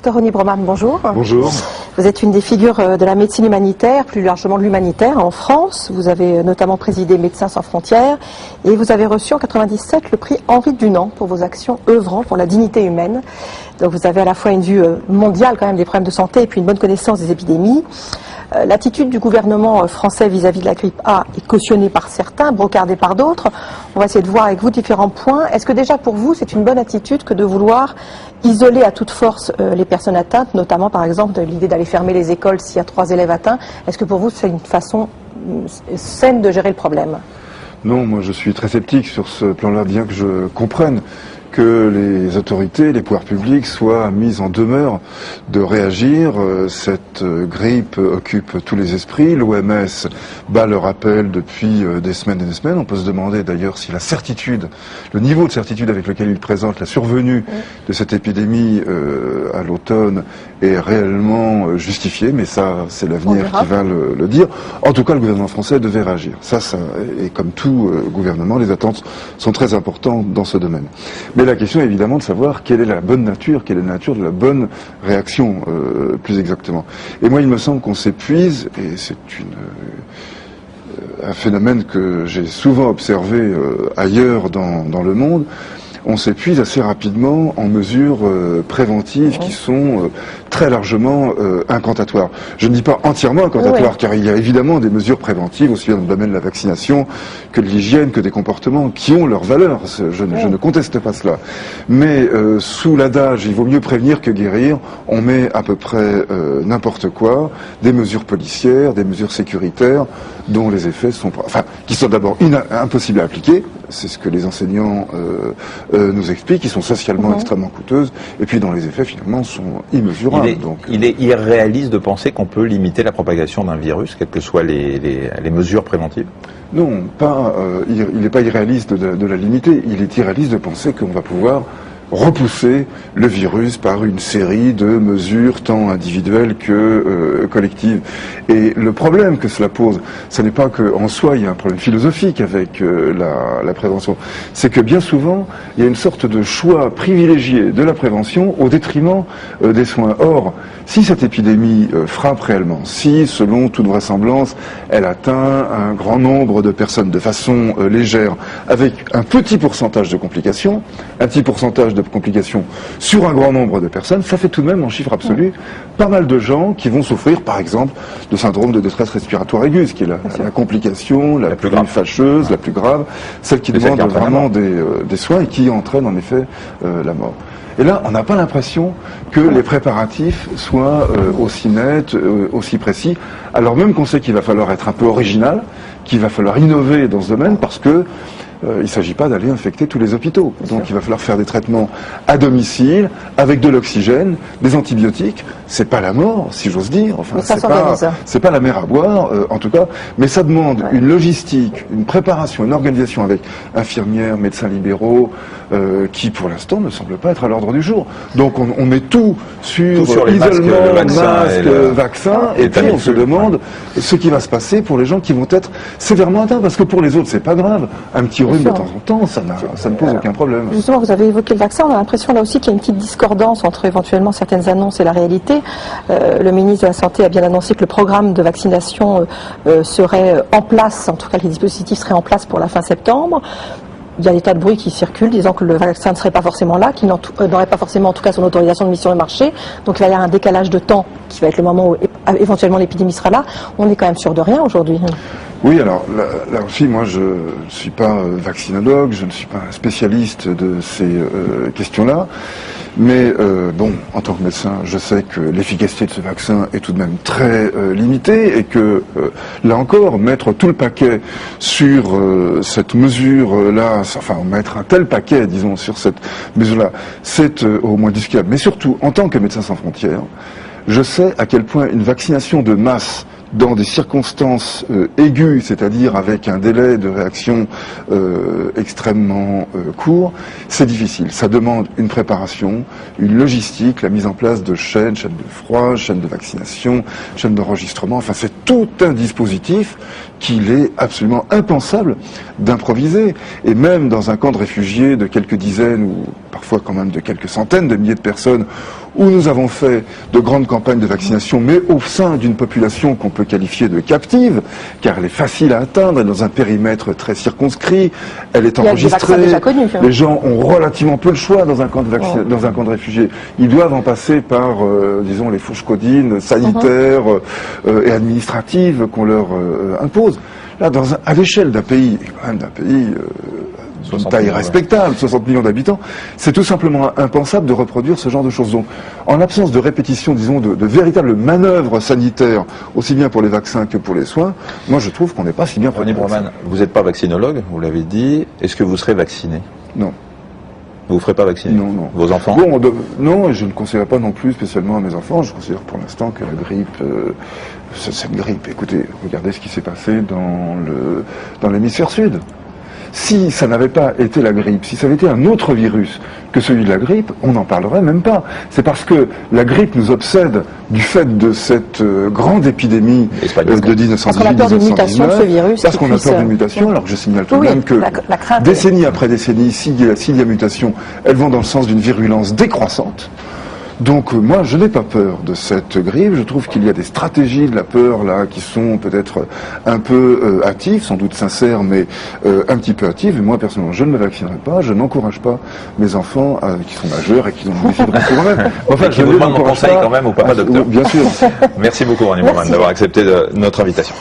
Dr Ronnie Broman, bonjour. Bonjour. Vous êtes une des figures de la médecine humanitaire, plus largement de l'humanitaire en France. Vous avez notamment présidé Médecins sans frontières et vous avez reçu en 1997 le prix Henri Dunant pour vos actions œuvrant pour la dignité humaine. Donc vous avez à la fois une vue mondiale quand même des problèmes de santé et puis une bonne connaissance des épidémies. L'attitude du gouvernement français vis-à-vis de la grippe A est cautionnée par certains, brocardée par d'autres. On va essayer de voir avec vous différents points. Est-ce que déjà pour vous c'est une bonne attitude que de vouloir isoler à toute force les personnes atteintes, notamment par exemple de l'idée d'aller fermer les écoles s'il y a 3 élèves atteints? Est-ce que pour vous c'est une façon saine de gérer le problème? Non, moi je suis très sceptique sur ce plan-là, bien que je comprenne que les autorités, les pouvoirs publics soient mis en demeure de réagir. Cette grippe occupe tous les esprits. L'OMS bat le rappel depuis des semaines et des semaines. On peut se demander d'ailleurs si la certitude, le niveau de certitude avec lequel il présente la survenue de cette épidémie à l'automne est réellement justifié, mais ça c'est l'avenir qui va le dire. En tout cas, le gouvernement français devait réagir. Ça, et comme tout gouvernement, les attentes sont très importantes dans ce domaine. Mais la question est évidemment de savoir quelle est la bonne nature, quelle est la nature de la bonne réaction, plus exactement. Et moi, il me semble qu'on s'épuise, et c'est un phénomène que j'ai souvent observé ailleurs dans le monde. On s'épuise assez rapidement en mesures préventives qui sont très largement incantatoires. Je ne dis pas entièrement incantatoires, car il y a évidemment des mesures préventives, aussi bien dans le domaine de la vaccination que de l'hygiène, que des comportements qui ont leur valeur. Je ne conteste pas cela. Mais sous l'adage, il vaut mieux prévenir que guérir, on met à peu près n'importe quoi, des mesures policières, des mesures sécuritaires, dont les effets sont, qui sont d'abord impossibles à appliquer. C'est ce que les enseignants nous expliquent, qui sont socialement extrêmement coûteuses, et puis dans les effets finalement sont immesurables. Il est irréaliste de penser qu'on peut limiter la propagation d'un virus, quelles que soient les mesures préventives? Non, il n'est pas irréaliste de la limiter, il est irréaliste de penser qu'on va pouvoir repousser le virus par une série de mesures tant individuelles que collectives. Et le problème que cela pose, ce n'est pas qu'en soi il y a un problème philosophique avec la prévention, c'est que bien souvent il y a une sorte de choix privilégié de la prévention au détriment des soins. Or, si cette épidémie frappe réellement, si selon toute vraisemblance elle atteint un grand nombre de personnes de façon légère, avec un petit pourcentage de complications, un petit pourcentage de complications sur un grand nombre de personnes, ça fait tout de même en chiffre absolu pas mal de gens qui vont souffrir par exemple de syndrome de détresse respiratoire aiguë, ce qui est la complication la plus fâcheuse, la plus grave, celle qui demande vraiment des soins et qui entraîne en effet la mort. Et là, on n'a pas l'impression que les préparatifs soient aussi nets, aussi précis, alors même qu'on sait qu'il va falloir être un peu original, qu'il va falloir innover dans ce domaine, parce que il ne s'agit pas d'aller infecter tous les hôpitaux. Donc il va falloir faire des traitements à domicile, avec de l'oxygène, des antibiotiques. C'est pas la mort, si j'ose dire. Enfin, c'est pas la mer à boire, en tout cas. Mais ça demande une logistique, une préparation, une organisation avec infirmières, médecins libéraux, qui pour l'instant ne semblent pas être à l'ordre du jour. Donc on met tout sur l'isolement, masque, vaccin, et puis on se demande ce qui va se passer pour les gens qui vont être sévèrement atteints. Parce que pour les autres, c'est pas grave. Un petit rhume de temps en temps, ça ne pose aucun problème. Justement, vous avez évoqué le vaccin. On a l'impression là aussi qu'il y a une petite discordance entre éventuellement certaines annonces et la réalité. Le ministre de la Santé a bien annoncé que le programme de vaccination serait en place, en tout cas les dispositifs seraient en place pour la fin septembre. Il y a des tas de bruits qui circulent disant que le vaccin ne serait pas forcément là, qu'il n'aurait pas forcément en tout cas son autorisation de mise sur le marché. Donc il va y avoir un décalage de temps qui va être le moment où éventuellement l'épidémie sera là. On est quand même sûr de rien aujourd'hui. Oui, alors là aussi, moi je ne suis pas vaccinologue, je ne suis pas un spécialiste de ces questions-là, mais bon, en tant que médecin, je sais que l'efficacité de ce vaccin est tout de même très limitée et que, là encore, mettre tout le paquet sur cette mesure-là, enfin mettre un tel paquet, disons, sur cette mesure-là, c'est au moins discutable. Mais surtout, en tant que Médecins sans frontières, je sais à quel point une vaccination de masse dans des circonstances aiguës, c'est-à-dire avec un délai de réaction extrêmement court, c'est difficile. Ça demande une préparation, une logistique, la mise en place de chaînes de froid, chaînes de vaccination, chaînes d'enregistrement, enfin c'est tout un dispositif qu'il est absolument impensable d'improviser. Et même dans un camp de réfugiés de quelques dizaines ou parfois quand même de quelques centaines de milliers de personnes, où nous avons fait de grandes campagnes de vaccination, mais au sein d'une population qu'on peut qualifier de captive, car elle est facile à atteindre, elle est dans un périmètre très circonscrit, elle est enregistrée, les gens ont relativement peu le choix dans un camp de réfugiés. Ils doivent en passer par, disons, les fourches codines sanitaires et administratives qu'on leur impose. Là, à l'échelle d'un pays, quand même d'un pays d'une taille respectable, 60 millions d'habitants, c'est tout simplement impensable de reproduire ce genre de choses. Donc, en l'absence de répétition, disons, de véritables manœuvres sanitaires, aussi bien pour les vaccins que pour les soins, moi je trouve qu'on n'est pas si bien préparé. René Broman, vous n'êtes pas vaccinologue, vous l'avez dit. Est-ce que vous serez vacciné? Non. Vous ne ferez pas vacciner? Non, non. Vos enfants? Bon, non, je ne conseillerais pas non plus spécialement à mes enfants. Je considère pour l'instant que la grippe, cette grippe, écoutez, regardez ce qui s'est passé dans l'hémisphère sud. Si ça n'avait pas été la grippe, si ça avait été un autre virus que celui de la grippe, on n'en parlerait même pas. C'est parce que la grippe nous obsède du fait de cette grande épidémie de 1918-1919. Parce qu'on a peur d'une mutation de ce virus. Parce qu'on a peur d'une mutation, alors que je signale tout de même que décennie après décennie, s'il y a mutation, elles vont dans le sens d'une virulence décroissante. Donc moi, je n'ai pas peur de cette grippe. Je trouve qu'il y a des stratégies de la peur là qui sont peut-être un peu hâtives, sans doute sincères, mais un petit peu hâtives. Et moi, personnellement, je ne me vaccinerai pas. Je n'encourage pas mes enfants qui sont majeurs et qui ont décidé de rester eux-mêmes. Enfin, je vous demande mon conseil quand même au papa docteur. Bien sûr. Merci beaucoup, René Broman, d'avoir accepté notre invitation.